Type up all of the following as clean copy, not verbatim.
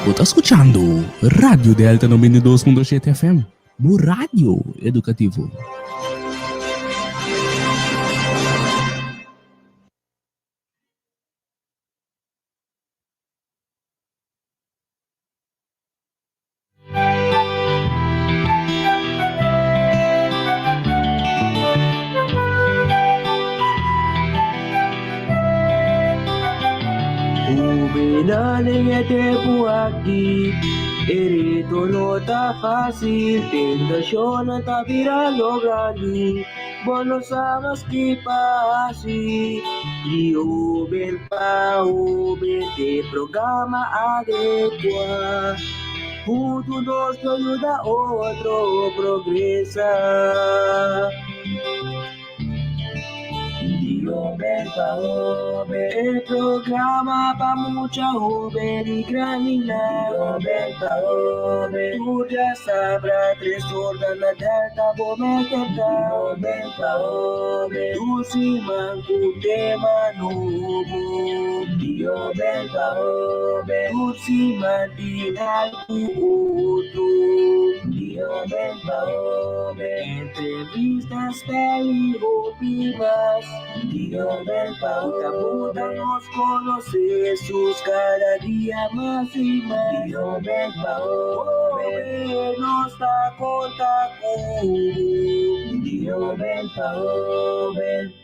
Você tá escutando Rádio Delta 92.7 FM, no Rádio Educativo. Ubinalingete buaki, erito no ta fácil, tentación ta vira lograli, bono samas que pasi, y uben pa uben te programa adequa, junto nos ayuda otro progresa. Dio Belta Ove, el programa pa' mucha joven y granina. Dio Belta Ove, tú ya sabrás, tres horas la delta bometa. Dio Belta Ove, tú si manco te manubo. Dio Belta Ove, tú si mantina tu Dio Belta Ove, entrevistas vivas. Dio Belta Ove, nos conoce Jesús cada día más y más. Dio Belta Ove, nos da contacto. Dio Belta Ove.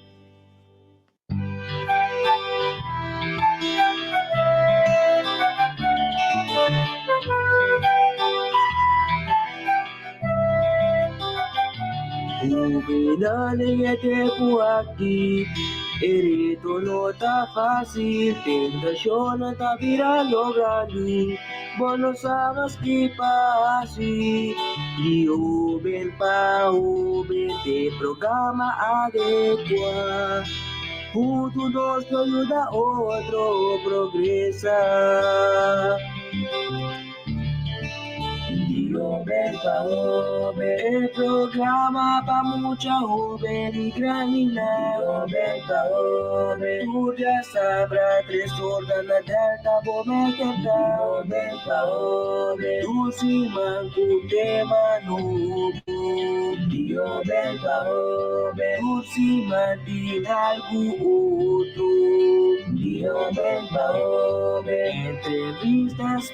Ubinalingete buaki, erito no ta fácil, tentación ta vira lograli, bono sabes que pasi, y uben pa uben te programa adequa, junto nos ayuda otro progresa. Dio Belta Ove, el programa pa' mucha joven y granina. Dio Belta Ove, tú ya sabrás, tres horas la delta bometa. Dio Belta Ove, tú si manco te manubo. Dio Belta Ove, tú si mantina algo otro. Dio Belta Ove, entrevistas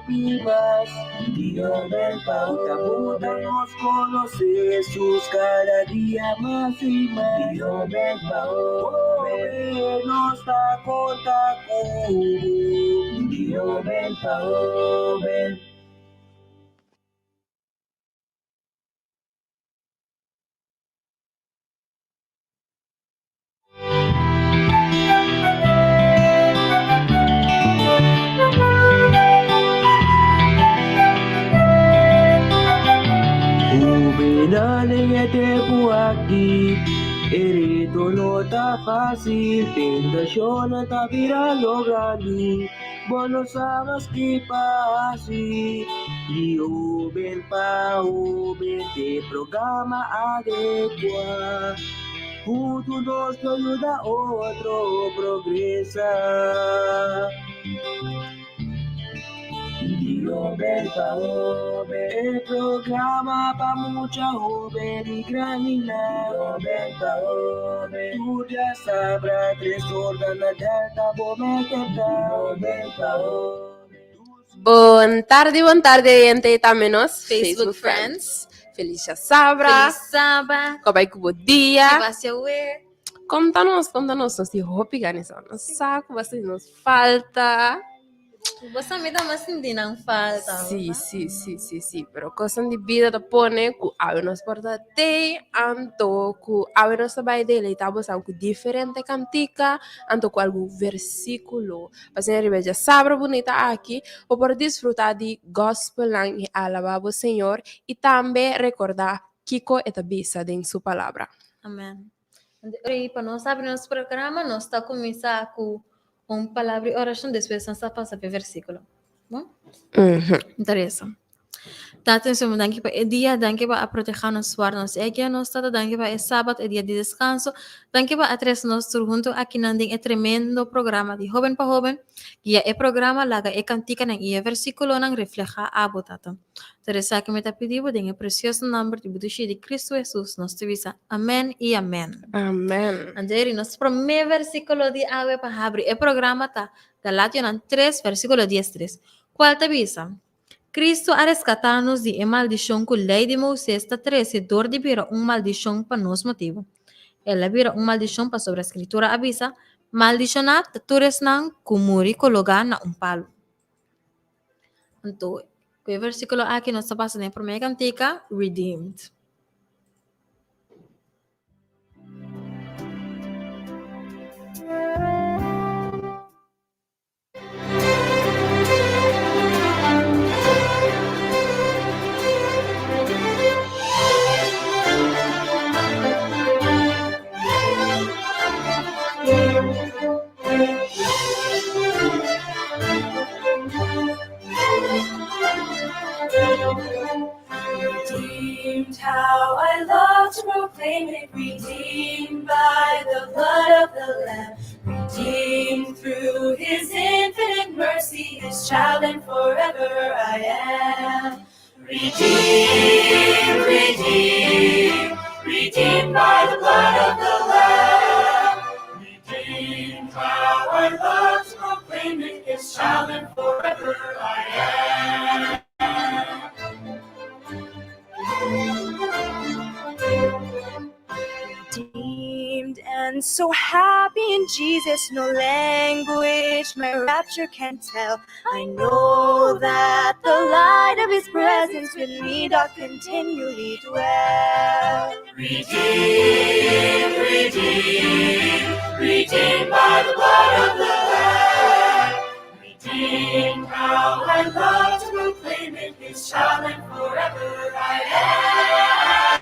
vivas. Dio Belta Ove, nos conoce Jesús cada día más y más. Dio Belta Ove, nos da contacto. Dio Belta Ove. Ubinalingete buaki, erito no ta fácil, tentación ta vira lograli, bono sabes que pasi, y uben pa uben te programa adequa, junto nos ayuda otro progresa. Dio Belta Ove, el programa pa' mucha joven y granina. Dio Belta Ove, tú ya sabrás, tres horas la delta bometa. Dio Belta Ove. Boa tarde, gente também nos Facebook friends. Feliz Sabra. Feliz Sabra. Como é que bom dia? Que vai ser o Conta-nos, nós de roupa organizar. Nos saco, vocês nos falta. Você me dá uma sindina, não falta. Sim. Pero coisa de vida da pone, que a nos porta te, anto, que a nos vai dele, tá bom, com diferente cantica, anto com algum versículo. Para ser ribeja sabra bonita aqui, ou por desfrutar de gospel lang e alabar o Senhor e também recordar Kiko é a bisa em sua palavra. Amém. E para nós abrir nosso programa, nós está começar com palavra e oração, depois nós está passando para o versículo. Bom? Interessa. Daten somos danke pa dia, danke pa a proteger nos suar nos egia nos tata, danke pa sábado, dia de descanso, danke pa a tres nos junto aqui nanding tremendo programa de joven pa joven, que é programa laga cantica nang ia versículo nang refleja abo tata. Teresa que me ta pedido den precioso nombre de budushi de Cristo Jesus nos tuvisa. Amén y amén. Amém. Anderi, nosso primeiro versículo de água para abrir o programa tá Galatians 3, versículo 10, 3. Qual te avisa? Cristo a resgatar-nos de uma maldição que a lei de Moisés está trazedor de vira maldição para nos motivo. Ela vira maldição para sobre a escritura avisa, maldicionar tatures não kumuri colocar na palo. Então, o versículo aqui nós está passando em primeira cantica, redeemed. Redeemed, how I love to proclaim it, redeemed by the blood of the Lamb, redeemed through His infinite mercy, His child and forever I am. Redeemed, redeemed, redeemed by the blood of the Lamb, redeemed, how I love to proclaim it, His child and forever I am. Redeemed and so happy in Jesus, no language my rapture can tell. I know that the light of His presence with me doth continually dwell. Redeemed, redeemed, redeemed by the blood of the Lamb, redeemed, how I love to proclaim it, His child and forever I am.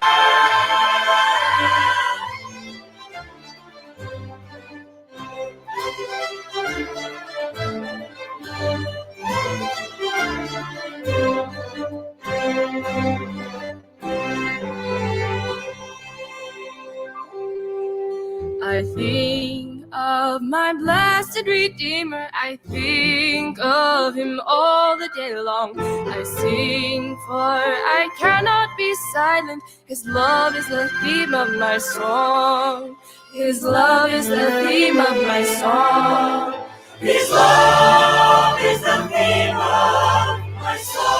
I think of my blessed Redeemer, I think of Him all the day long. I sing, for I cannot be silent. His love is the theme of my song. His love is the theme of my song. His love is the theme of my song.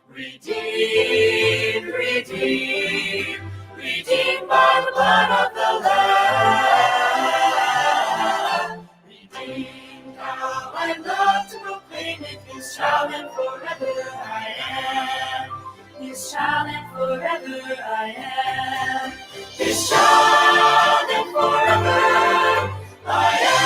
Redeemed, redeemed, redeemed by the blood of the Lamb, redeemed, how I love to proclaim it, His child and forever I am. His child and forever I am. His child and forever I am.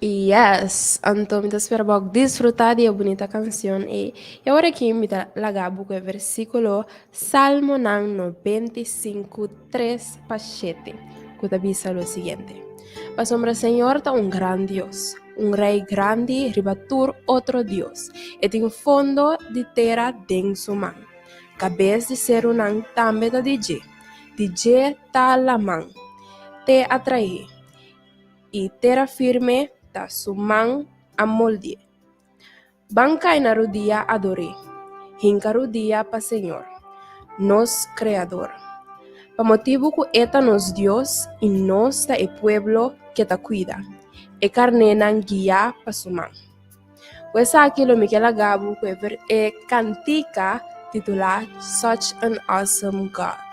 Yes, então me espera bom desfrutar de a bonita canção e agora que me dá lagabu com o versículo Salmo 95, 3 para 7, que diz o seguinte: "Para sombra Senhor está gran Dios, rei grande ribatur outro Dios, e tem fundo de terra den su mão, cabeça de ser tambe da DJ tá la mão, te atrair, e terra firme ta su mão a molde. Banca na rodia adore, hinca rodia pa Senhor, nos Creador. Pa motivo que eta nos Dios e nos ta e pueblo que ta cuida, e carnenan guia pa su mão." Pues aqui lo Michela Gabu e cantica titulada Such an Awesome God.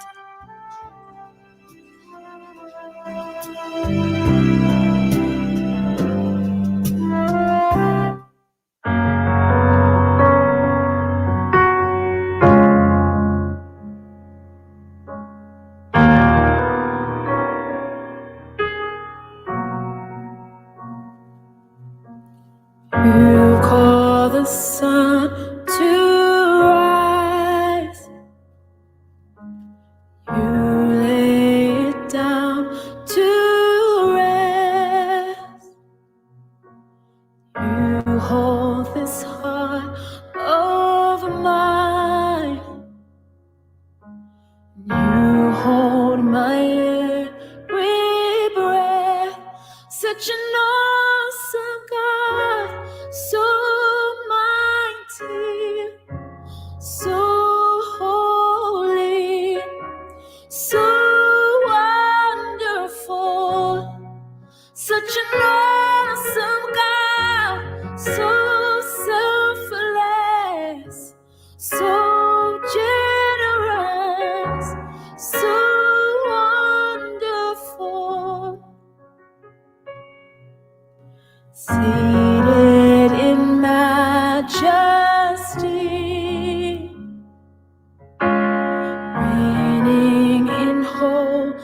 You call the sun to rise. You lay it down to rest. You hold this heart of mine. You hold my every breath. Such an awesome God, so mighty, so holy, so wonderful. Such an awesome God, so selfless, so generous, so wonderful. Seated in majesty, reigning in holiness.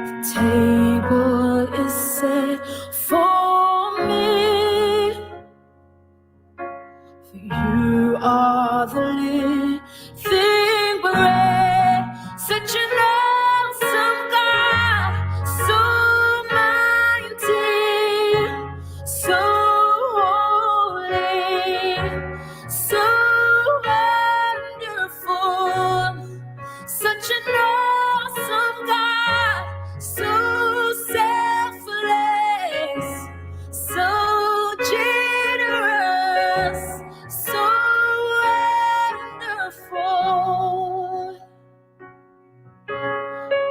The table is set for me. For you are the living bread. Such an awesome God, so mighty, so holy, so wonderful. Such an awesome God, so selfless, so generous, so wonderful.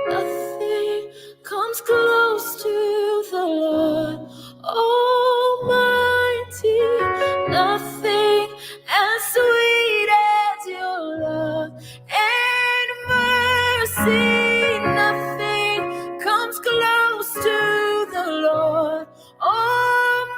Nothing comes close to the Lord Almighty. Nothing as sweet as your love and mercy. Nothing comes close to the Lord Almighty.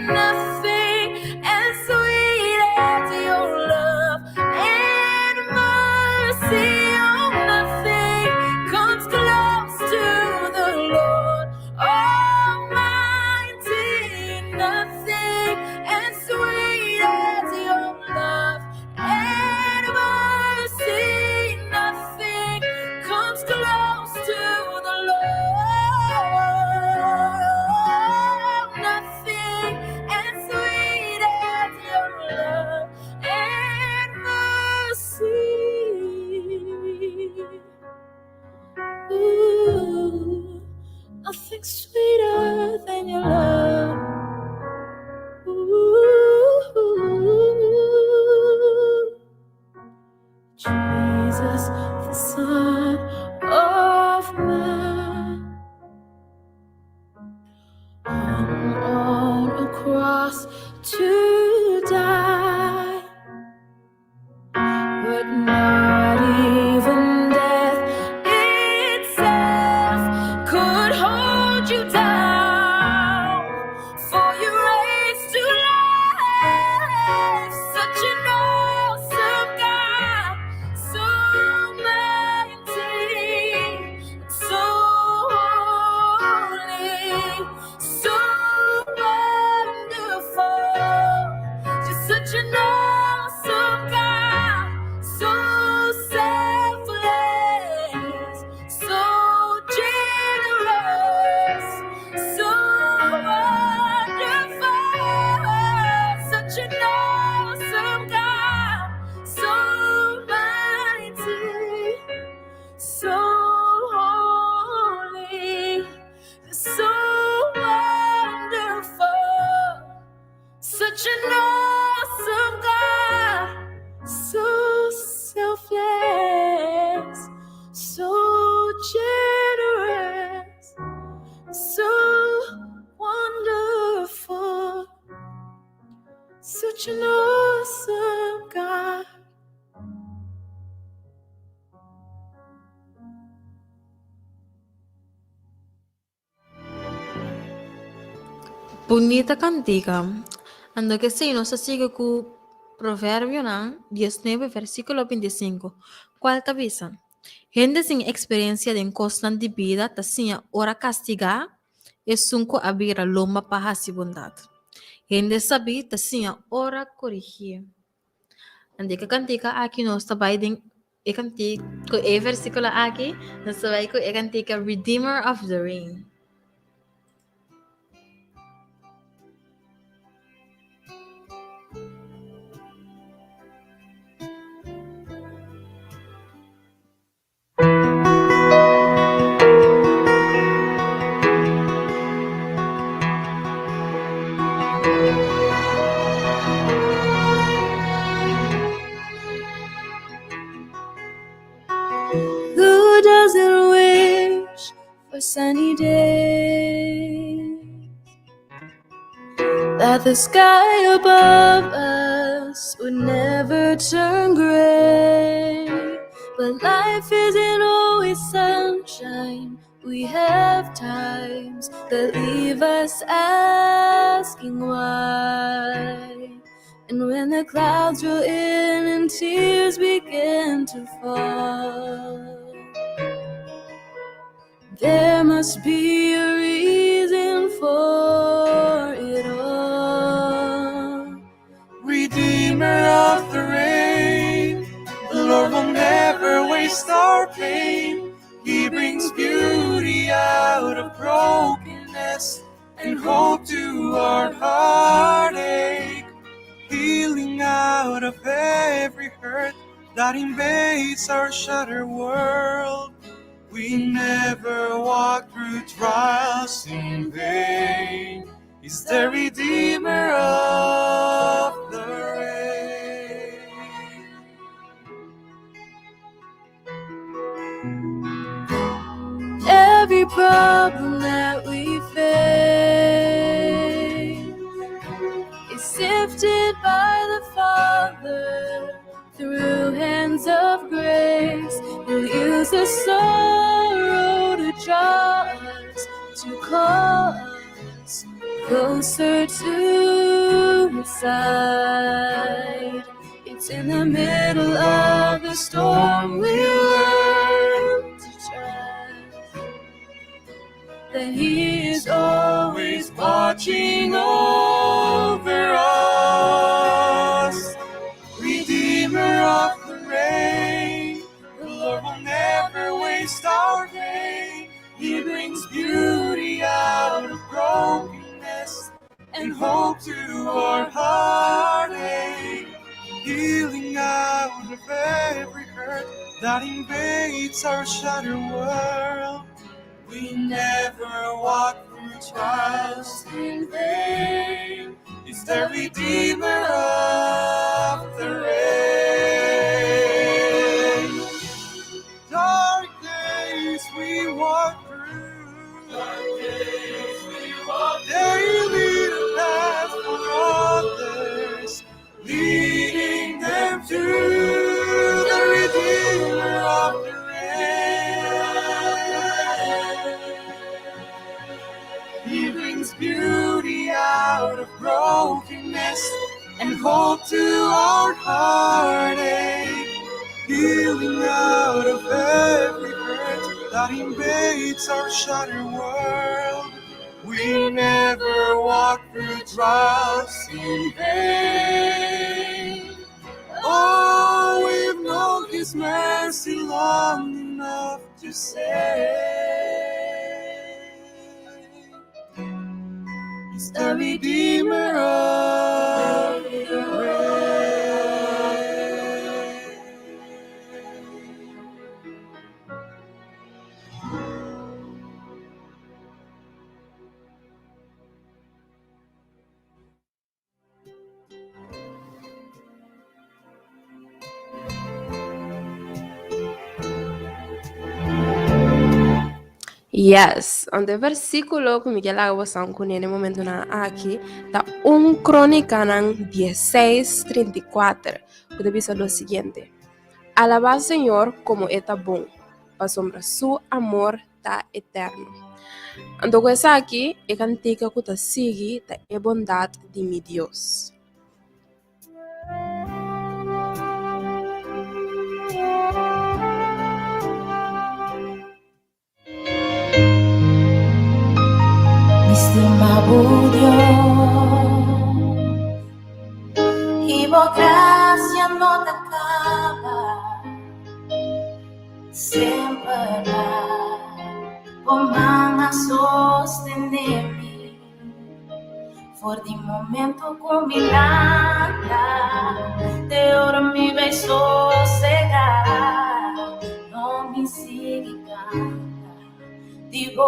Nothing as sweet as your love and mercy. Oh, nothing comes close to the Lord Almighty. Nothing as sweet as your love and mercy. Nothing comes close to the Lord. Nothing as sweet as your love and mercy. Ooh, nothing sweeter than your love. Ooh, Jesus, the Son of Man, hung on a cross to die, but not even death itself could hold you down. For you raised to life. Such an awesome God, so mighty, so holy, so wonderful. Just such an awesome God, so selfless, so generous, so wonderful. Such an awesome God, so mighty, so holy, so wonderful. Such an awesome God, so selfless, so generous, so wonderful. Such an awesome God. Bonita cantica. Ando que se nos sigue con Proverbio 19, versículo 25. Qual avisa? Gente sem experiência de constante vida, tá sim ora castigar, e sunco abrir loma para a bondade. Gente sabe, tá sim ora corrigir. Ande que cantica aqui nós está bem e cantica, e versículo aqui, nós vai com e cantica Redeemer of the Rain. Who doesn't wish for sunny days? That the sky above us would never turn gray. But life isn't always sunshine. We have times that leave us asking why. And when the clouds roll in and tears begin to fall, there must be a reason for it all. Redeemer of the rain, the Lord will never waste our pain. He brings beauty out of brokenness and hope to our heartache, healing out of every hurt that invades our shattered world. We never walk through trials in vain. He's the Redeemer of the rain. Every problem that we face is sifted by the Father through hands of grace. He'll use the sorrow to draw us, to call us closer to His side. It's in the middle of the storm we learn to trust that He is always watching over us. Redeemer of the rain, the Lord will never waste our pain. He brings beauty out of brokenness and hope to our heartache, healing out of every hurt that invades our shattered world. We never walk through trials in vain. He's the Redeemer of the rain. Dark days we walk through, daily the path for others, leading them to the Redeemer of the rain. He brings beauty out of brokenness and hope to our heartache, healing out of every hurt that invades our shattered world. We never walk through trials in vain. Oh, we've known His mercy long enough to say He's the Redeemer of the rain. Yes, ante versículo que Miguel Aguasan nesse momento na aqui, tá 1 Crônica 16:34, que diz o seguinte: Alaba ao Senhor como está bom, para sombra su amor tá eterno. Então, essa aqui é cantiga que tá sigue da bondade de meu Deus. sempre pomang a sostenermi. For di momento combinata, de ora mi vai sossegar. Non mi siga, digo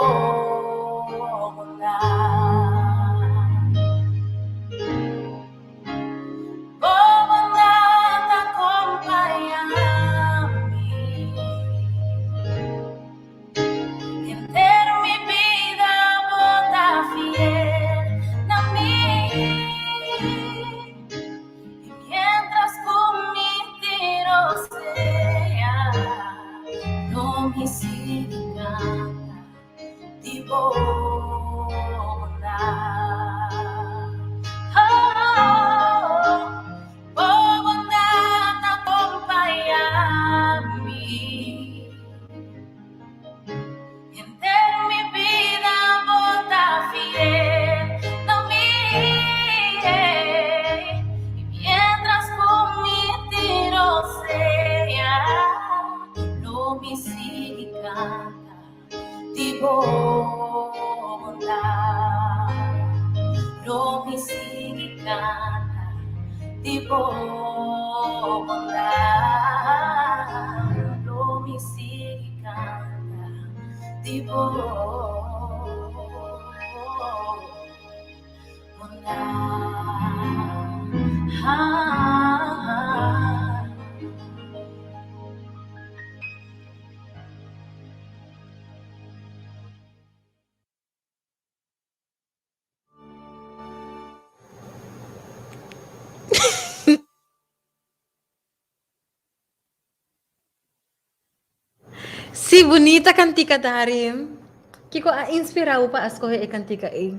Si bonita cantica Darim. Kiko a inspirado pa escoger e cantica e.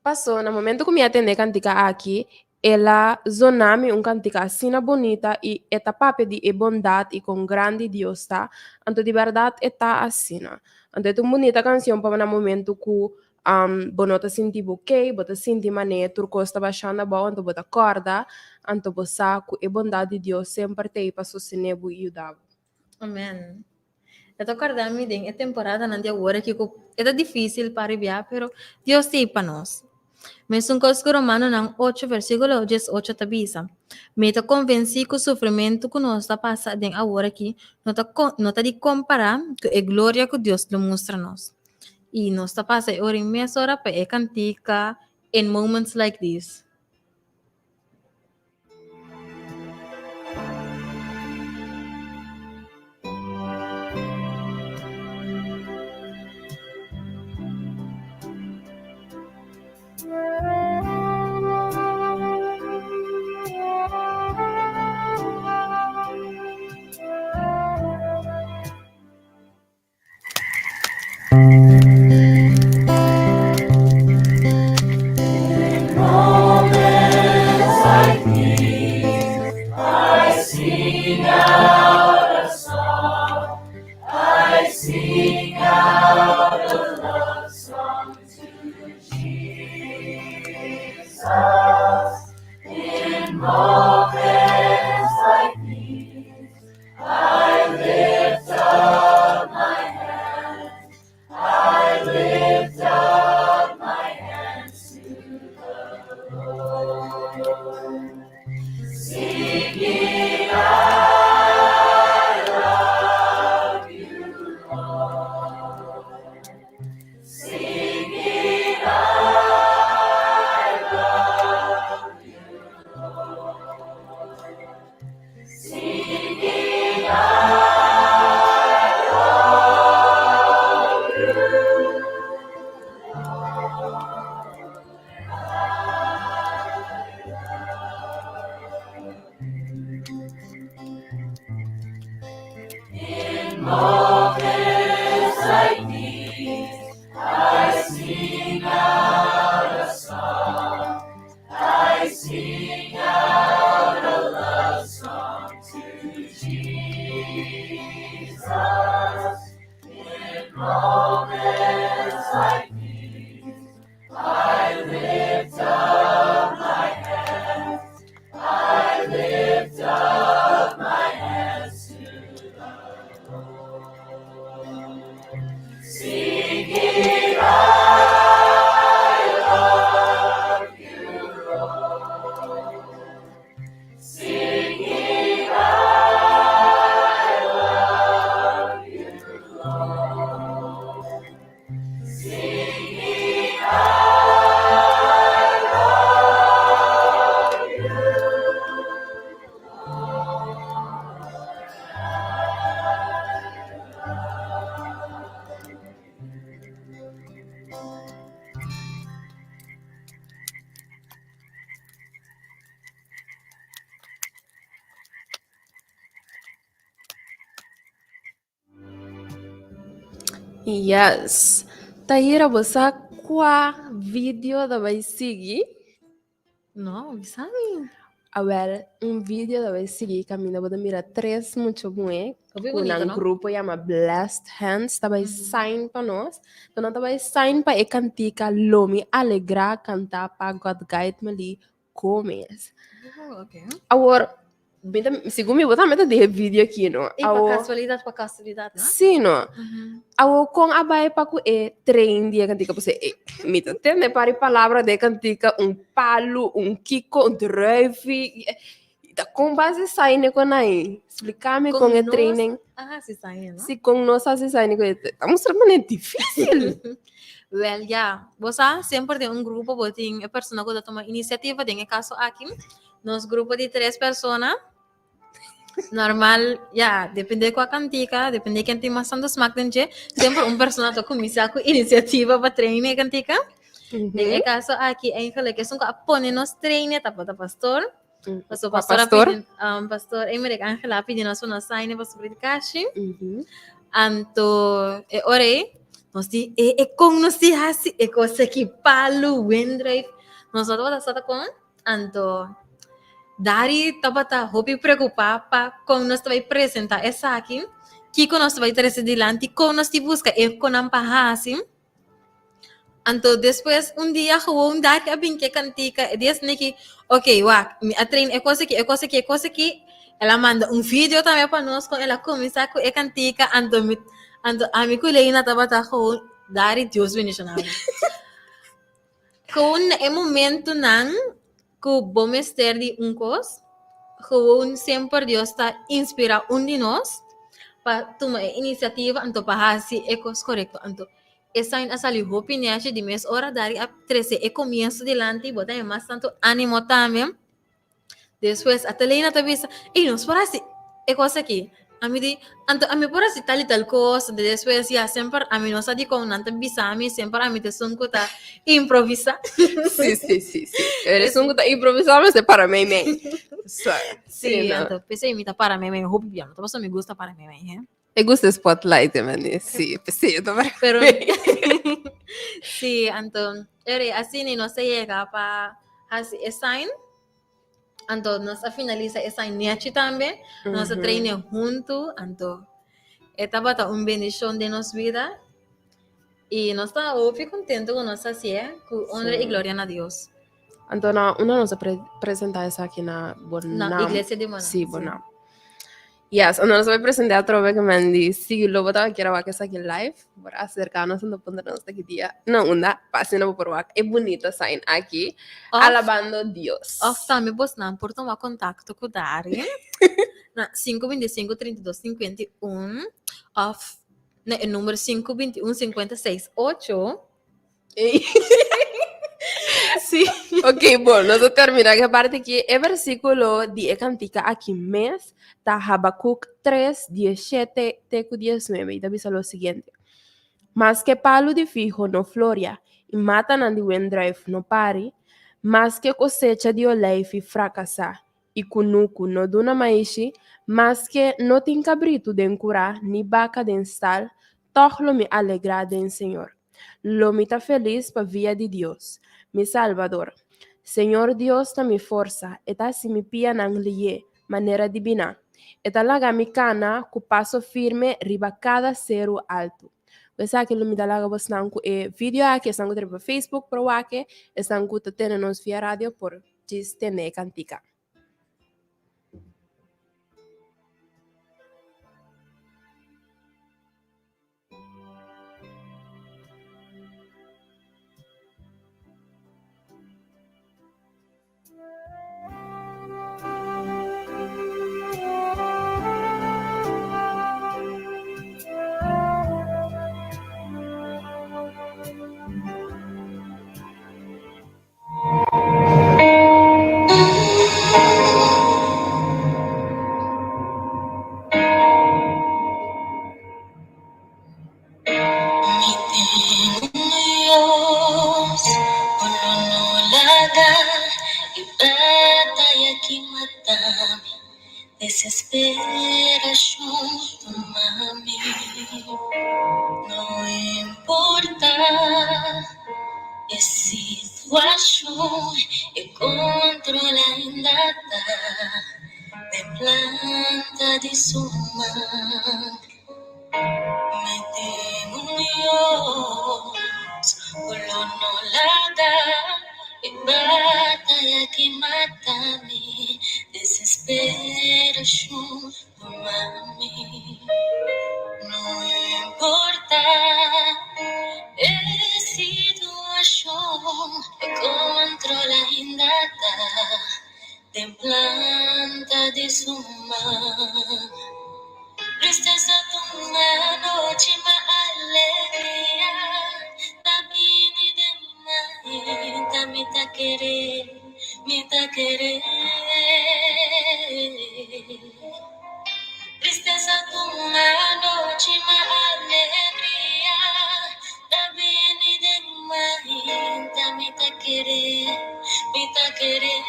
Passou, no momento que me atender cantica aqui, ela zonami cantica assim bonita e eta pape de bondade e com grande Deus, tá? Então, de verdade, está assim. Então, é uma bonita canção para no momento que bonota sentir ok, bota sentir mané, turco está baixando bom, então bota corda, então você que a bondade de Deus sempre tem para sostener e ajudar. Amen. Ito acordami din, é temporada nanti agora que é difícil para enviar, pero Deus tem para nós. Mas um coisa romano ng 8 versículo 18 tabisa. Me ta convenci que o sofrimento que nós está passando din agora aqui, não tá de comparar com a glória que Deus lhe mostra a nós. E nós está passando ora em meia hora para a cantica in moments like this. I lift Yes. Tahira bosa qua video da vai seguir. No, sabe? A ver, um vídeo da vai seguir caminho da mira três muito bom, Ouvi com bonito, um não? grupo chama Blessed Hands, tá vai sign para nós. Então não tá vai sign para e cantica lomi alegrar cantar para God Guide me ali comes. Oh, ok. Agora, segundo me botar meta de vídeo aqui, não? E para casualidade, não? Sim, não. Uhum. Awo kung abay pa ko train dia cantica você mita tende para palavra de cantica palo, kiko, drive da com base sai ne com aí explicar-me com o training Ah, sí, está bien, ¿no? se com nós assim sai ne com estamos realmente difícil. Well, yeah. Você sempre tem grupo, você tem a pessoa que toma iniciativa, tem caso aqui, nos grupo de 3 pessoas, normal, ya, depende com a cantica, depende quem tem mais santos magdanje, sempre pessoa que começa com iniciativa para treinar a cantica. Tem caso aqui, em que são que põe nos treinar, tá para pastor. Pastor, pastor, Emerick Angela pedindo nós para sair para sobre caixin. Anto, ore, nós di, com nós di assim, coisa que palo, wind drive, nós vamos estar com, anto, dari tabata hobi preocupar pa com nós vai apresentar essa aqui, que com nós vai trazer dilante, com nós te busca com ang pahasim. Anto depois dia gewoon dari abin que cantica, dias neki, okay, wa, a trein é coisa que, ela manda vídeo também para nós com ela começa com cantica, anto ami kulay na tabata gewoon dari Deus bendicionado. Com momento nang que vamos ter de coisa, gewoon sempre Deus está inspira de nós para tomar iniciativa, então para fazer ecos correto, então essa é a sali opinião de mês hora dari a 13 e começo delante, botar mais tanto ânimo também. Depois a telena também e nós para assim é coisa aqui. A mim anto a mim por assim tal coisa, depois já sempre a mim não sabe como não tem bisami, sempre a mim te som que tá improvisa. Sim. Eres um que tá improvisando, mas é para mim, Sim, então pensei imita para mim, eu hope bien, então me gusta para mim, hein? Eu gosto de spotlight, mano. Sim, pensei, eu tô para pero sí, então, assim não se chega para fazer sign. Então, nós finaliza essa niachi também, nós treina junto, então, estava bendição de nossa vida e nós está muito contente com nossa cia, com honra e glória a Deus. Então, uma nossa apresentar essa aqui na Bonam. Na igreja de Bonam. Sim, Bonam. Yes, então nós vamos apresentar outra vez que me diz, se eu vou aqui a essa aqui live, para acercar-nos no ponto de nós daqui dia. Não, passando por lá. É bonita sair aqui, alabando Deus. Também você não pode tomar contato com o Dari, na 525-3251, na número 521-56-8. Sim. Ok, bom, nós vamos terminar a parte aqui. É versículo de cantica aqui mês, da Habacuc 3, 17, teco 19, e diz o seguinte. Mas que palo de fijo no floria, e mata na de wendrive no pare, mas que cosecha de oleife fracassa, e cunuco no duna maishi, mas que no tem cabrito den curar, ni vaca den stal, tohlo me alegrar den Senhor. Lo me tá feliz pa via de Deus, mi Salvador. Senhor Deus tá mi força, e tá si mi pia nang liye, maneira divina. E tá laga mi cana, cu passo firme, riba cada cero alto. Você que lo me dá laga você não vídeo aqui, estão com para Facebook, pro aqui, estão com tendo nos via rádio por tene cantica. desesperación, mami. No importa a situação e controla ainda de planta de suma. Me tengo Dios, colonolada e batalha que mata-me, desesperação, mami. Não importa a situação que controla ainda de planta de suma. Tristeza de uma noite, uma alegria. Da vida de minha me tá querer, me tá querer. Tristeza de uma noite, uma alegria. Da vida de minha me tá querer, me tá querer.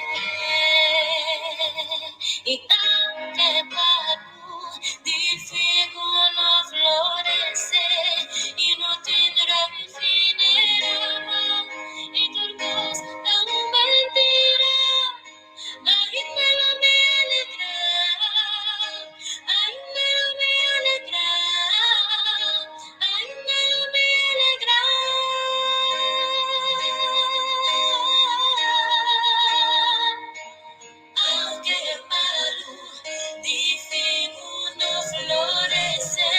E aunque paro de figo no florecer y no tendrá fin el amor y turcos tan mentira. Ay, me lo me alegra, ay, me lo me alegra, ay, me lo me alegra. Aunque malo, difigo no florece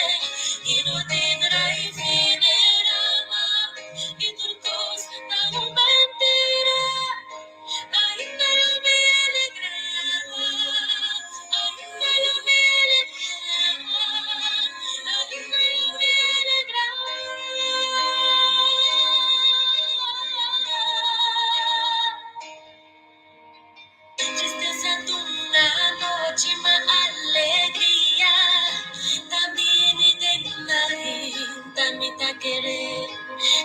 y no tendrá fin el amor y turcos tan mentira. Ay, me lo me alegra, ay, me lo me alegra, ay, me lo me alegra. Tristeza de una noche, uma alegria. Também me tem me tá querer,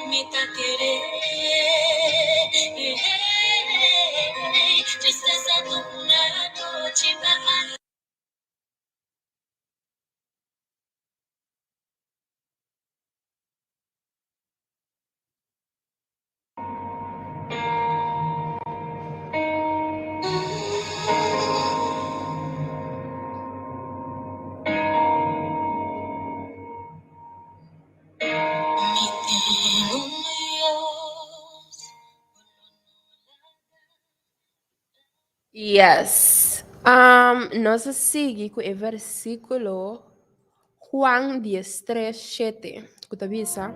me tá querer. Tristeza de una noche, uma alegria. Me tenho Deus. Yes. Nós seguimos com o versículo Juan 10:3-7. Que te avisa.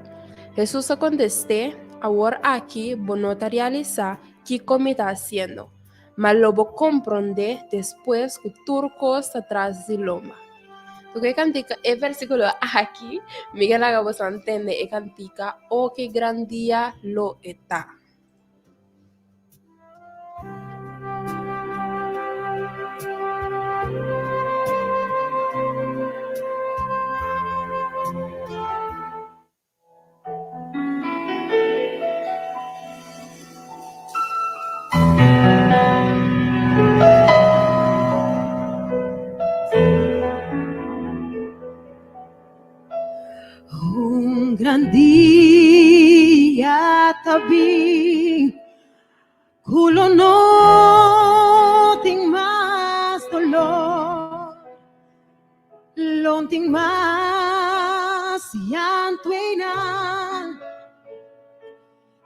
Jesus contestou, agora aqui vou nota realizar que como está haciendo, mas lo vou compreender depois que turcos atrás de loma. Porque cantica el versículo aquí, Miguel acabó de entender y cantica, oh que gran día lo está. Gran dia tabi, kulo no ting mas dolor, lonting mas llanto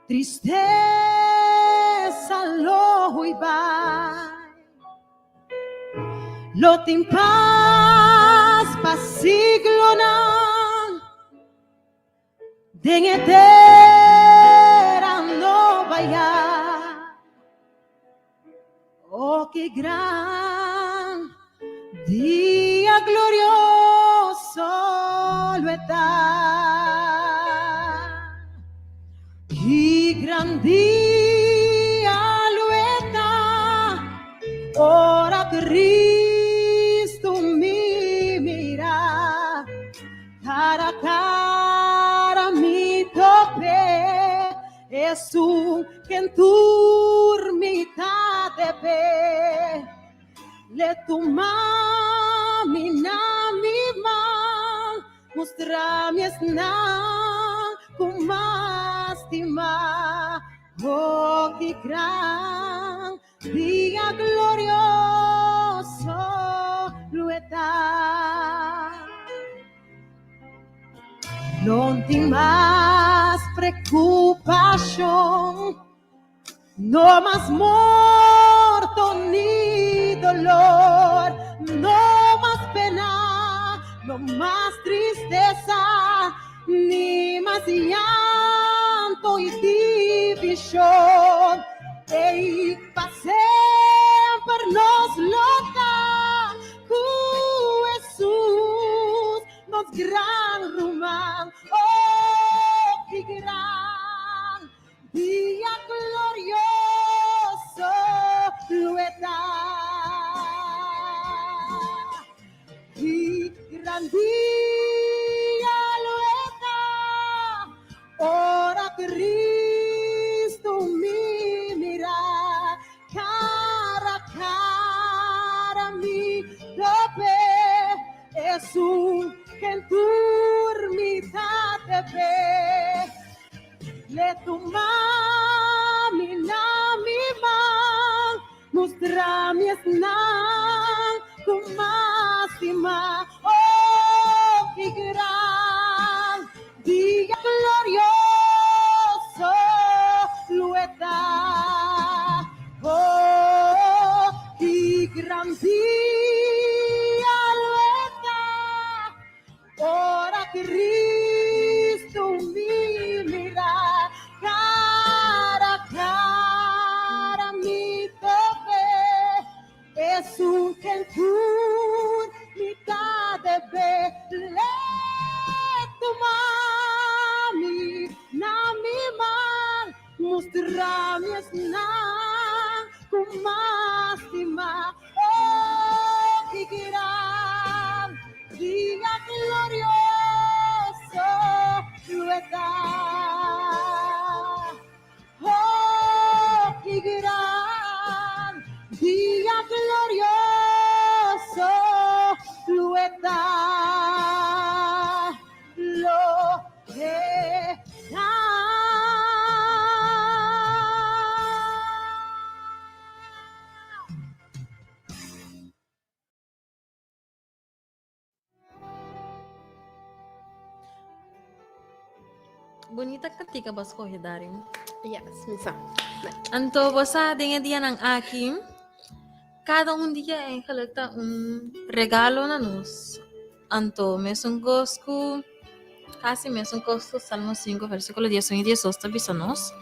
tristeza lo iba, lo ting paz pasiglo na. Den etera no vaya, oh qué gran día glorioso lo está, qué gran día lo está, ora Cristo mi mira, cara a cara mi tope, Jesús que en tu mitad de ve, le tu mano minami man, mostramias na kumastima, oh, que gran día glorioso lo está. No tem más preocupación, no más muerto ni dolor, no más pena, no más tristeza, ni más llanto y división. Y pasé por nos lota, Jesús nos gran rumán, oh, qué gran día glorioso lo está. Y gran día lo está, ora Cristo mi mira, cara a cara mi tope, es un que en turmita te ve. Le tu mami na mi man, mostrami esnan kumasima, oh, que gran día glorioso lo está, oh, que gran día lo está, ora Cristo mi mira, cara a cara mi tope, es un kentur mitad de le tu mami na mi man, mostrami esnan kumastima, oh, que gran día glorioso lo está, oh, qué gran día glorioso lo está, Bonita cantica bas ko hidarin. Yes, misa. Anto bosa dengan dia ng akim. Cada dia ay halagta regalo na nos. Anto mesungkos ko casi mesungkos ko Salmo 5 versículo 10 y 18 bisanos.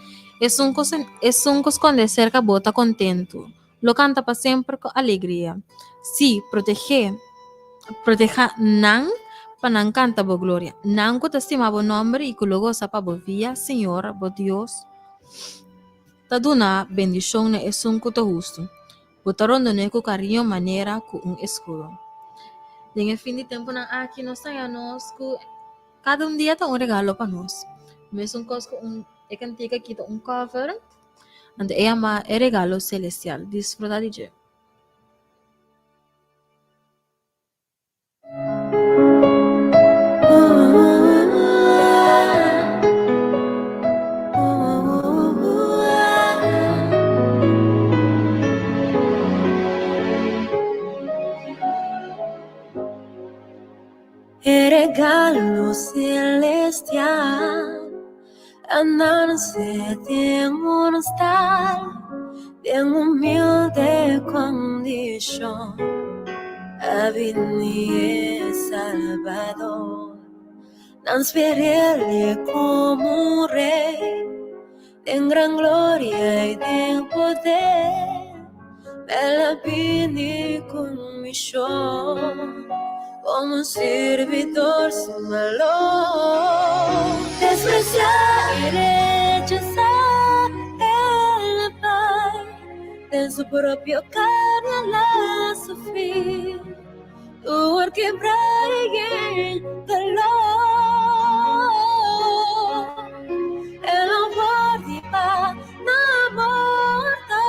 Es un cos con de cerca bota contento. Lo canta para siempre con alegría. Sí, proteja nan panang canta bo gloria. Nan ko testima bo nombre y luego sapa bo via, Señor, bo Dios. Taduna bendición na es un kuto justo. Botaron do neko cariño manera ku un escudo. En el fin de tiempo na aquí nos tayanos ku cada dia ta un regalo para nos. Mesmo cosco cantica kita cover. Ante é ama é regalo celestial. Desfruta de Deus. Regalo celestial, andarse de un estar de humilde condición, a venir Salvador, transferirle como rey, en gran gloria y de poder, me la vine con misión. Como un servidor sin valor, despreciar y rechazar el Padre, en su propio carne la sufrir, por quebrar el dolor, el amor de paz, la muerte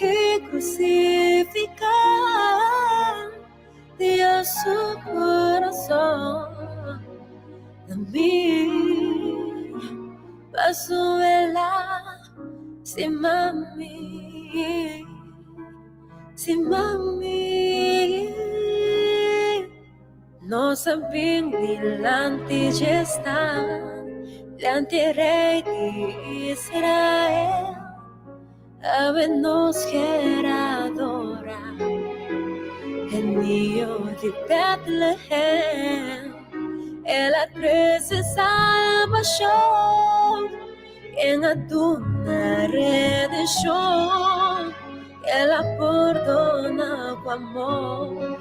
y crucificar, Dios a su corazón. A mí, Pazuela, si mami, si mami. No sabing nilang gestan, l'antirei di Israel, habernos geradora, el niño de Bethlehem, el atrece salvación, en aduna redención, el perdona con amor.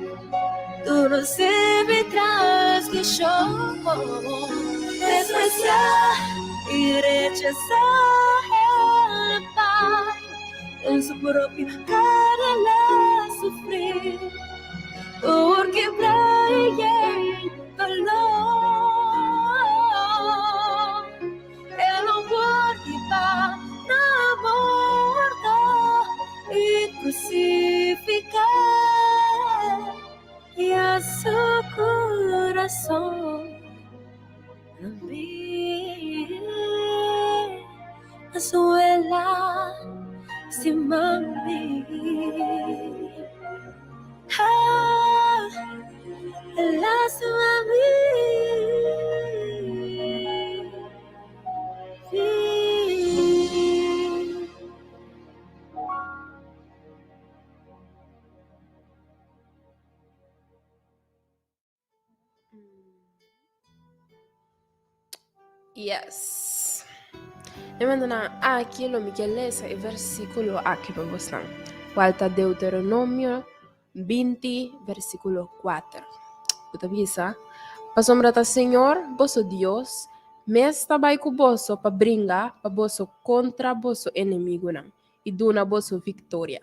Tú no servirás que yo despreciar y rechazar el pan en su propia carne la sufrir, porque brilla el dolor, el amor que va muerto y crucificar. Y a su corazón, a mí, Pazuela, si mami, la su mami. Yes. E mandana aquilo Michelesa e versículo aqui para você. Volta Deuteronômio 20, versículo 4. Puta visa. Pa sombra ta Senhor, vosso Deus, mes trabalho com vosso para brincar para vosso contra vosso inimigo não. E duna vosso vitória.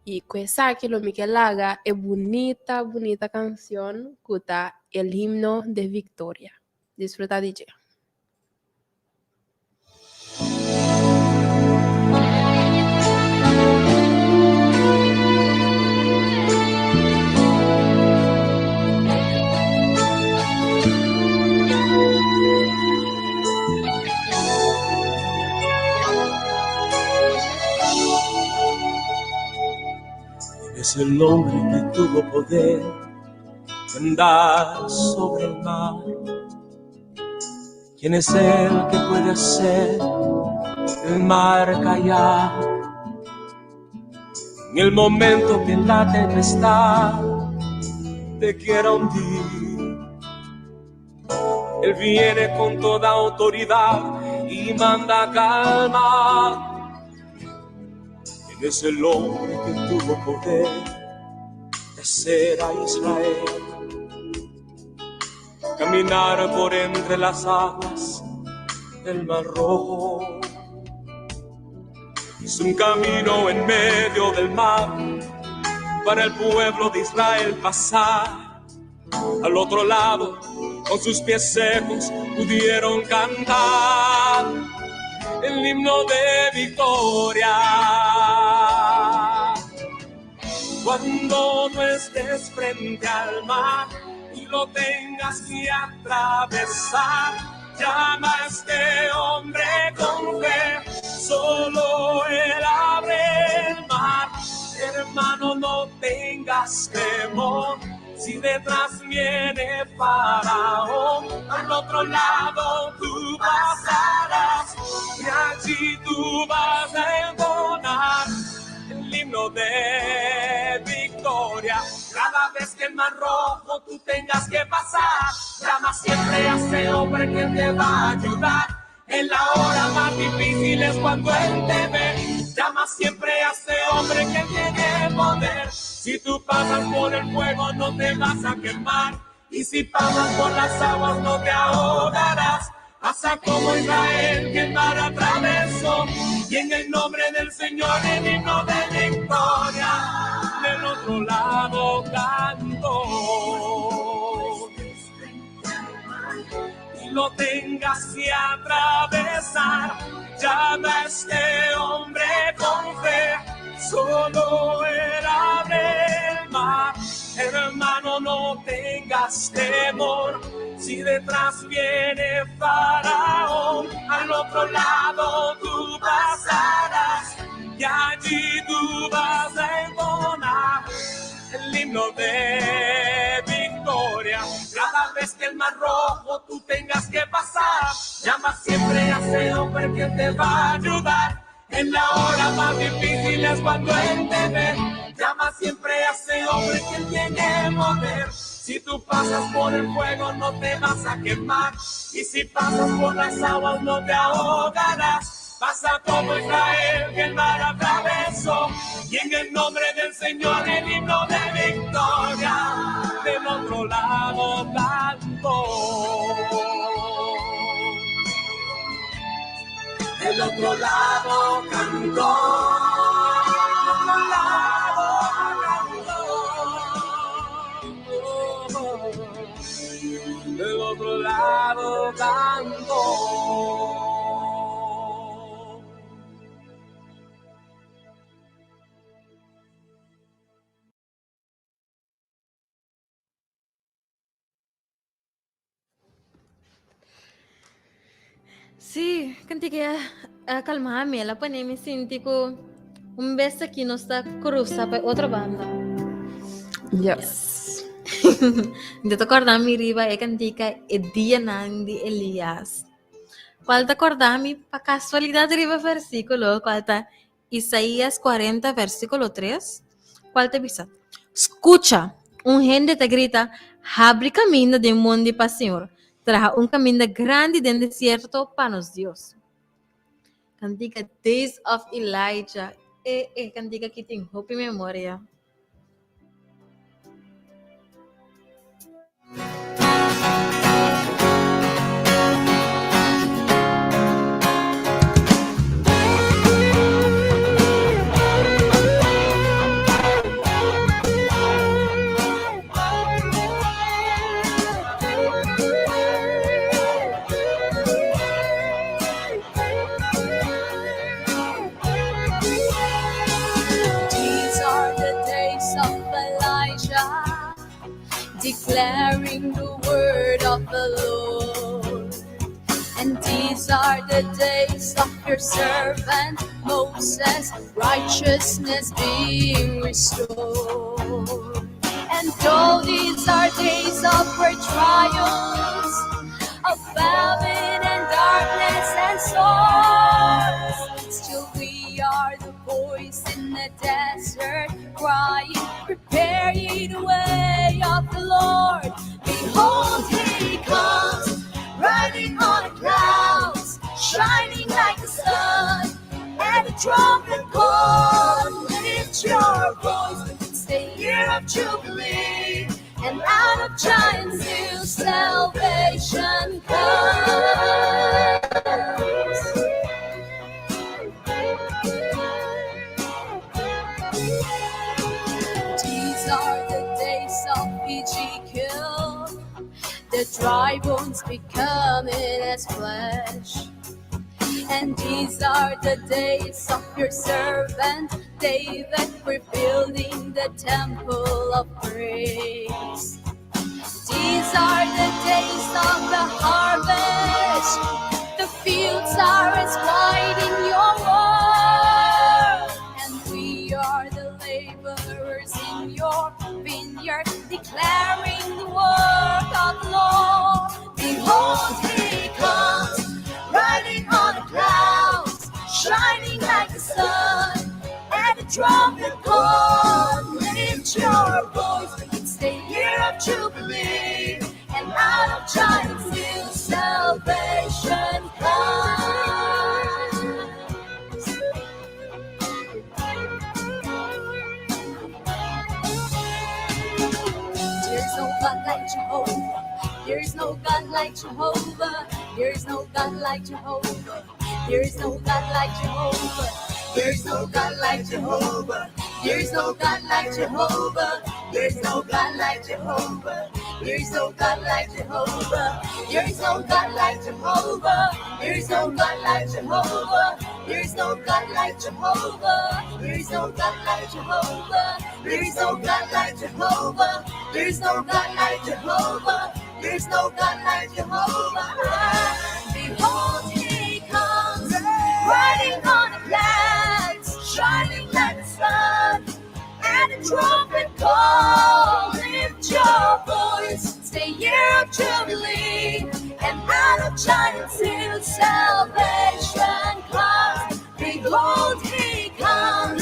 E com essa aquilo Michelaga é bonita canção que tá o himno de vitória. Disfruta DJ. Es el hombre que tuvo poder de andar sobre el mar. ¿Quién es el que puede hacer el mar callar? En el momento que la tempestad te quiera hundir, Él viene con toda autoridad y manda calma. Es el hombre que tuvo poder de hacer a Israel caminar por entre las aguas del Mar Rojo. Hizo un camino en medio del mar para el pueblo de Israel pasar. Al otro lado, con sus pies secos, pudieron cantar el himno de victoria. Cuando no estés frente al mar y lo tengas que atravesar, llama a este hombre con fe, solo él abre el mar. Hermano, no tengas temor, si detrás viene Faraón, al otro lado tú pasarás y allí tú vas a entonar el himno de victoria. Cada vez que el Mar Rojo tú tengas que pasar, llama siempre a ese hombre que te va a ayudar. En la hora más difícil es cuando Él te ve. Llama siempre a ese hombre que tiene poder. Si tú pasas por el fuego no te vas a quemar, y si pasas por las aguas no te ahogarás. Hasta como Israel que el mar atravesó, y en el nombre del Señor el himno de victoria del otro lado cantó. Y lo tengas que atravesar, llama a este hombre con fe, solo él abre el mar. Hermano, no no tengas temor. Si detrás viene Faraón, al otro lado tú pasarás y allí tú vas a entonar el himno de victoria. Cada vez que el mar rojo tú tengas que pasar, llama siempre a ese hombre que te va a ayudar. En la hora más difícil es cuando él te ve. Llama siempre a ese hombre que tiene poder. Si tú pasas por el fuego no te vas a quemar, y si pasas por las aguas no te ahogarás. Pasa como Israel que el mar atravesó, y en el nombre del Señor el himno de victoria del otro lado cantó. Del otro lado cantó. Del otro lado cantó. Sí, cantiga calmame, ela põe me senti com beso aqui não está cruza para outra banda. Yes. De te acordar mi riba e cantica e dia nandi Elias. Qual te acordar mi pa casualidade riba versículo, qual tá Isaías 40 versículo 3. Qual te bisa? Escucha, gente te grita, abre caminho de mundo para Senhor. Traja caminho grande dentro desierto para nos Dios. Cantica Days of Elijah. Cantica que tem hope e memória. Declaring the word of the Lord. And these are the days of your servant Moses, righteousness being restored. And though these are days of great trials, of famine and darkness and swords, still we are the voice in the desert, crying, prepare ye the way of the Lord. Behold, he comes, riding on the clouds, shining like the sun, and the trumpet call. Lift your voice, it's the year of Jubilee, and out of Zion's hill salvation comes. These are the days of Ezekiel, the dry bones becoming as flesh. And these are the days of your servant David, rebuilding the temple of praise. These are the days of the harvest, the fields are as white in your world, and we are the laborers in your vineyard, declaring the work of the Lord. Behold, he comes, riding on the clouds, shining like the sun, and the trumpet call. Lift your voice, it's the year of Jubilee, and out of Zion's hill salvation comes. There's no God like Jehovah. There's no God like Jehovah. There's no God like Jehovah. There's no God like Jehovah. There's no God like Jehovah. There's no God like Jehovah. There's no God like Jehovah. There's no God like Jehovah. There's no God like Jehovah. There's no God like Jehovah. There's no God like Jehovah. There's no God like Jehovah. There's no God like Jehovah. There's no God like Jehovah. There's no God like Jehovah. Behold, he comes, riding on the clouds, shining like the sun, and the trumpet call. Lift your voice, it's the year of Jubilee, and out of giants till salvation comes. Behold, he comes,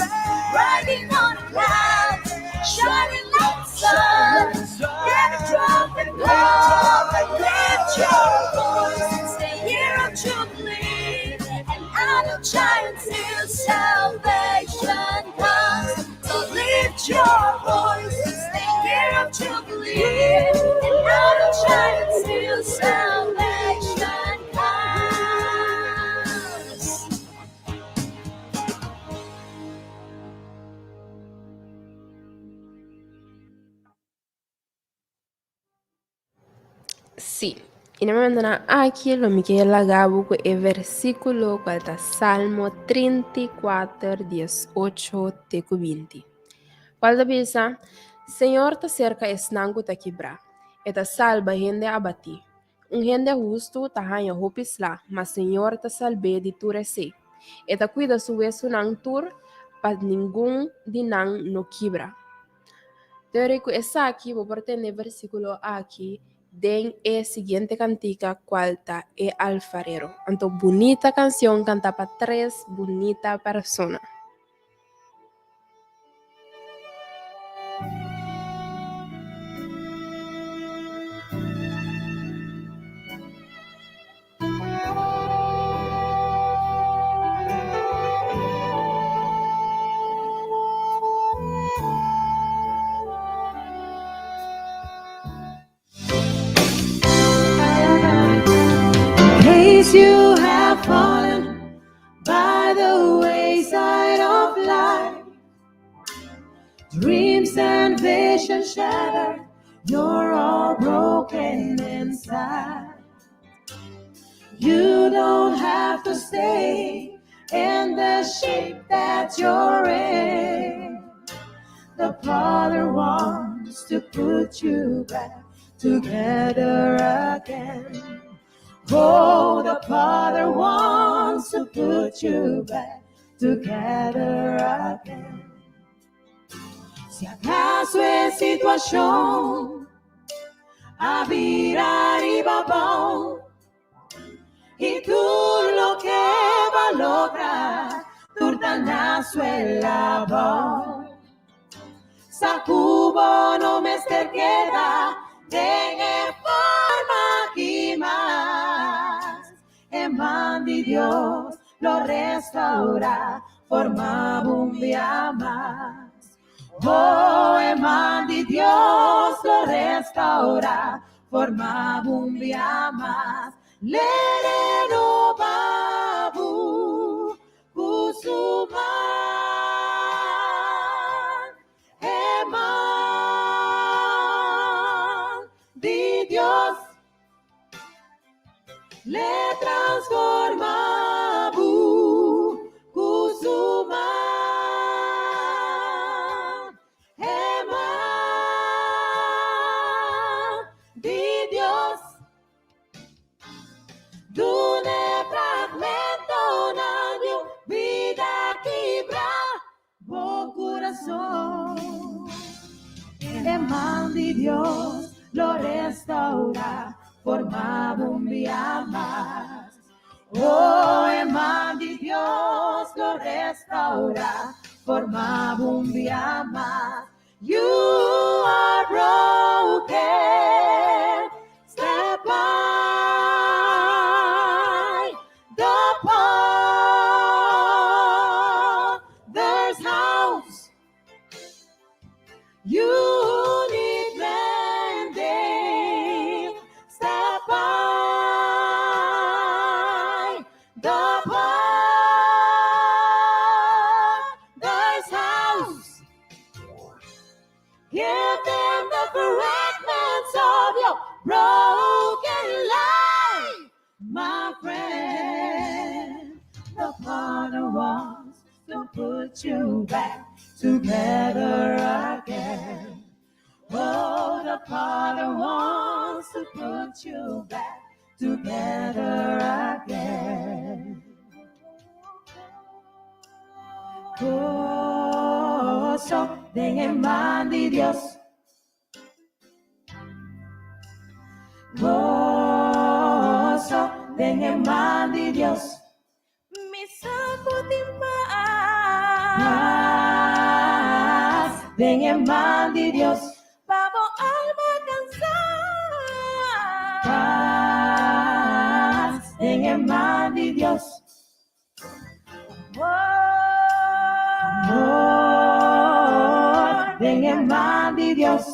riding on the clouds, shining like the sun, and the trumpet call. Lift your voice, it's the year of Jubilee, and out of giants till salvation comes. So lift your voice, it's the year of Jubilee, and out of giants till salvation comes. Sì, in mandana aqui lo Michela Gabo com o versículo qual está Salmo 34, 18 te 20. Qual da bisa, Senhor ta cerca esnango ta quebrar, e ta salva gente abati. Gente justo ta hanha hopis lá, mas Senhor ta salve de turese, e ta cuida sua sunang tur, pa ninguém de nang no quebra. Teórico essa aqui, vou pretender versículo aqui, den a seguinte cantica qual tá é alfarero. Então, bonita canção canta para três bonita persona. Case you have fallen by the wayside of life, dreams and visions shattered, you're all broken inside. You don't have to stay in the shape that you're in. The Father wants to put you back together again. Oh, the Father wants to put you back together again. Si acaso es situación a virar y babón, y tú lo que va a lograr, turtanazo el labón. Sa cubo no me esterqueda, de forma que más. Eman di Dios lo restaura, forma un día más. Oh, eman di Dios lo restaura, forma un día más. Lereno babu kusuman eman di Dios le transforma bu kusuman eman di Dios. Dune fragmento nadie vida quebra bo corazón. Eman di Dios lo restaura, forma un día más. Oh, eman di Dios lo restaura, forma un día más. You are broken, step by the Father's house. You need mending, step by the Father's house. Give them the fragments of your broken life, my friend. The Father wants to put you back together again. the Father wants to put you back together again. Gozo en el man de Dios. Gozo en el man de Dios. Paz en el man de Dios. Vamos alma cansada. Paz en el man de Dios. Amor en el man de Dios.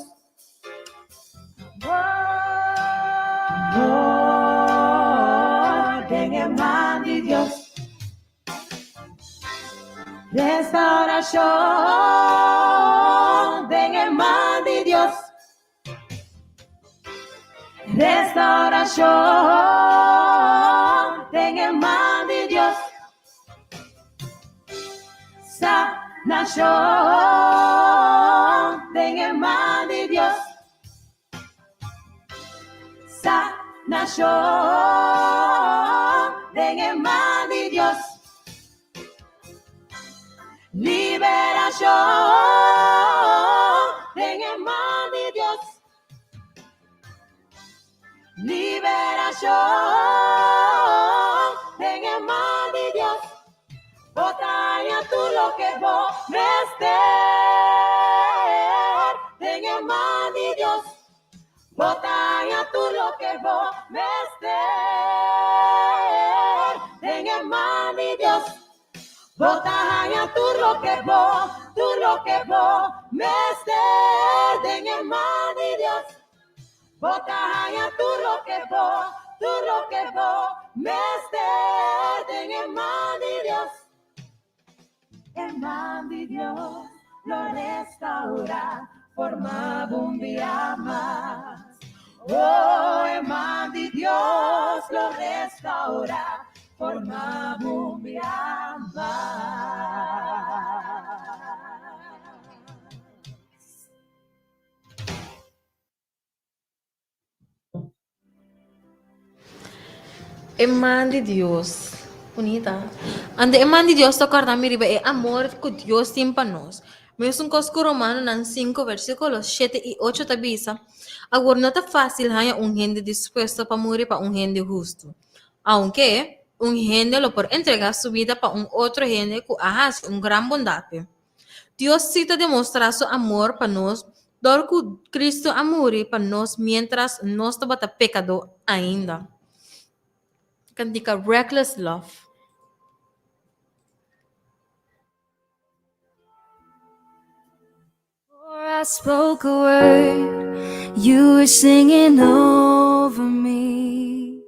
Amor en el man de Dios. Restauración en el man de Dios. Restauración en el man de Dios. Sanación en el man de Dios. Sanación en el man de Dios. Liberación en el man de Dios. Liberación en el man de Dios. Botaña tú lo que vos menester en el man de Dios. Botaña tú lo que vos menester en el man de Dios. Botaña tú lo que vos menester en el man de Dios. Botaña tú lo que vos menester en el man de Dios. El man de Dios lo restaura, formaba un día más. Oh, el man de Dios lo restaura, formaba un día más. El man de Dios. Bonita. Ande el man de Dios tocar na miriba é amor que Deus tem para nós. Mesmo Cosco Romano nan 5 versículos 7 y 8 tabisa. Agora não tá fácil hanya gente dispuesto para morir para gente justo. Aunque gente lo por entregar su vida para outro gente que hace gran bondade. Deus cita demonstrar su amor para nós, dor que Cristo amore para nós mientras nós estava pecado ainda. Cantica Reckless Love. Before I spoke a word, you were singing over me.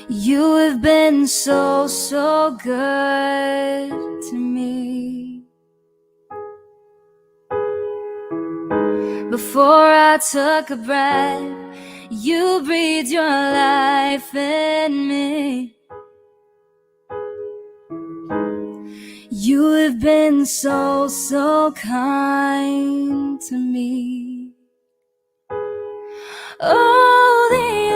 You have been so, so good to me. Before I took a breath, you breathed your life in me. You have been so, so kind to me. Oh, the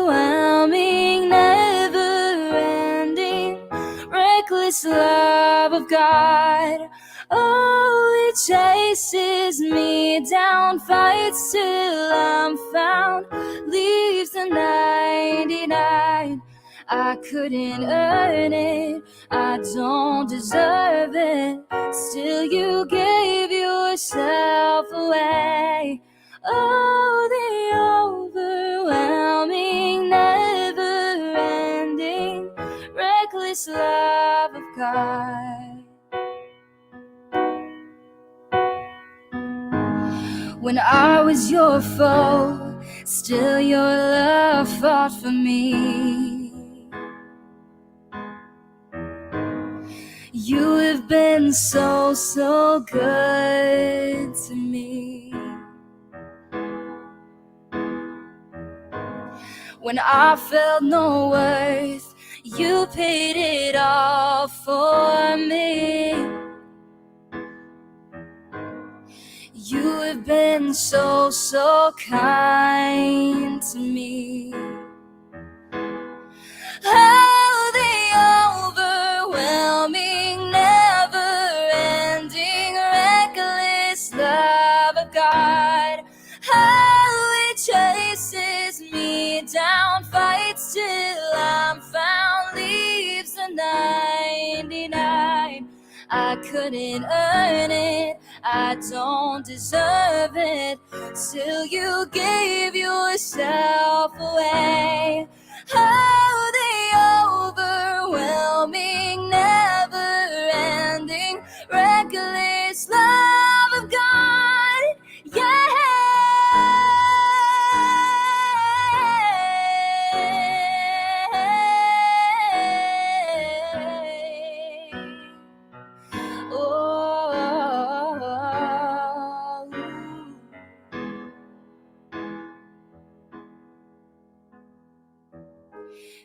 overwhelming, never-ending, reckless love of God. Oh, it chases me down, fights till I'm found, leaves the 99. I couldn't earn it, I don't deserve it, still you gave yourself away. Oh, the overwhelming, never-ending, reckless love of God. When I was your foe, still your love fought for me. You have been so, so good to me. When I felt no worth, you paid it all for me. been so, so kind to me. Oh, the overwhelming, never-ending, reckless love of God. How it chases me down, fights till I'm found, leaves the 99. I couldn't earn it, I don't deserve it, till you gave yourself away. Oh, the overwhelming, never-ending, reckless love of God. Yeah.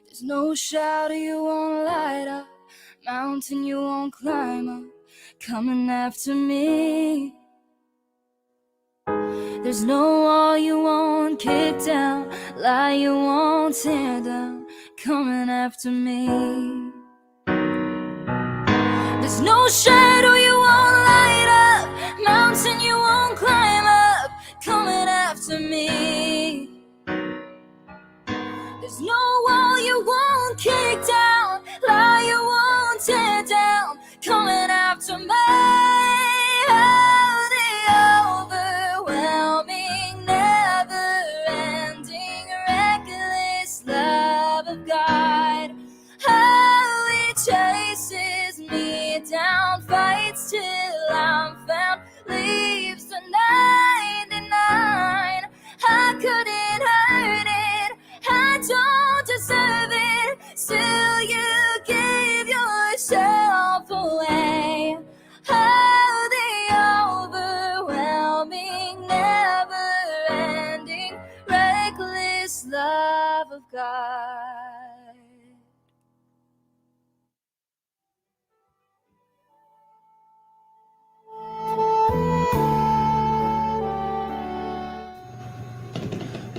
There's no shadow you won't light up, mountain you won't climb up, coming after me. There's no wall you won't kick down, lie you won't tear down, coming after me. There's no shadow you won't light up, mountain you won't climb up, coming after me. There's no wall you won't kick down, lie you won't tear down, coming after me. Oh, the overwhelming, never-ending, reckless love of God. How it chases me down, fights till I'm found, leaves the 99. I couldn't hurt it, I don't deserve it, still you give yourself away. Oh, the overwhelming, never-ending, reckless love of God.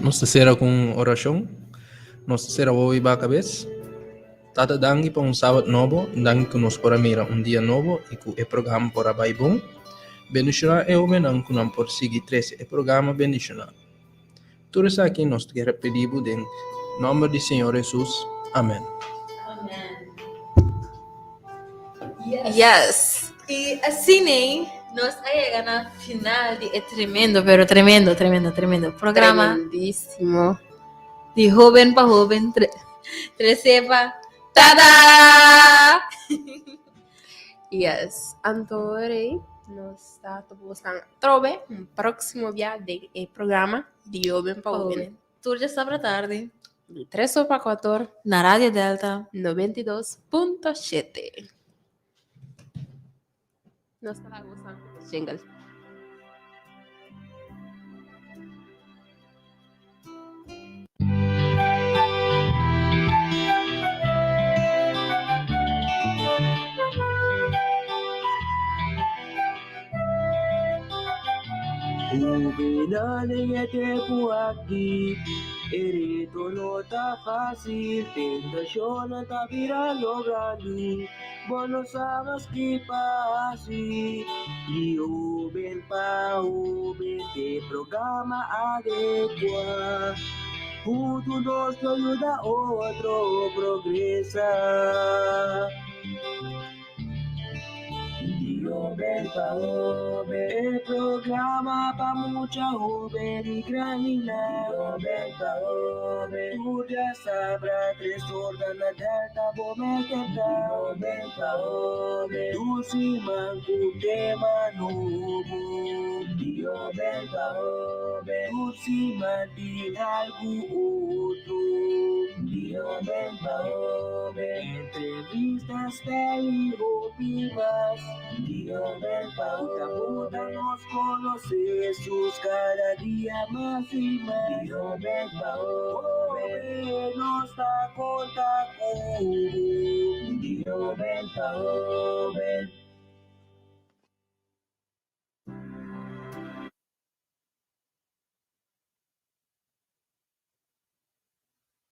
Nós terceira com oração, nós terceira vou ir para a cabeça. Tata dangi para sábado novo, dangi que nós para mira dia novo e que o programa para vai bom. Bendicionar eu menang que não por seguir 13 programa bendicionar. Tudo isso aqui nós queremos pedir em nome do Senhor Jesus. Amém. Yes. E assim, né? Nós chegamos na final de tremendo, pero tremendo programa Tremendíssimo. de Joven para Joven, Tresepa. Tada! Yes. Antore, nós estamos buscando trove um próximo dia de programa de Jovem para Jovem. Tudo já está para tarde. De 3 para 4, Na Rádio Delta 92.7. Nós estamos buscando jingle. Ubinane ya tempo aqui, erito não tá fácil, tentação tá virando grande, bonos sabes que passa, e o bem pa o bem te programa adequa, junto nós ajuda outro progressa. Joven pa joven, programa pa mucha joven y granina. Joven pa joven, tú ya sabrás, 3 horas na delta, vos me queda. Joven pa joven, tú si manco tema novo. Joven pa joven, tú si mantin algo outro. Joven pa joven, entrevistas televisivas. Joven pa joven, nos conocemos cada día más y más. Joven pa joven, nos da contacto. Joven pa joven,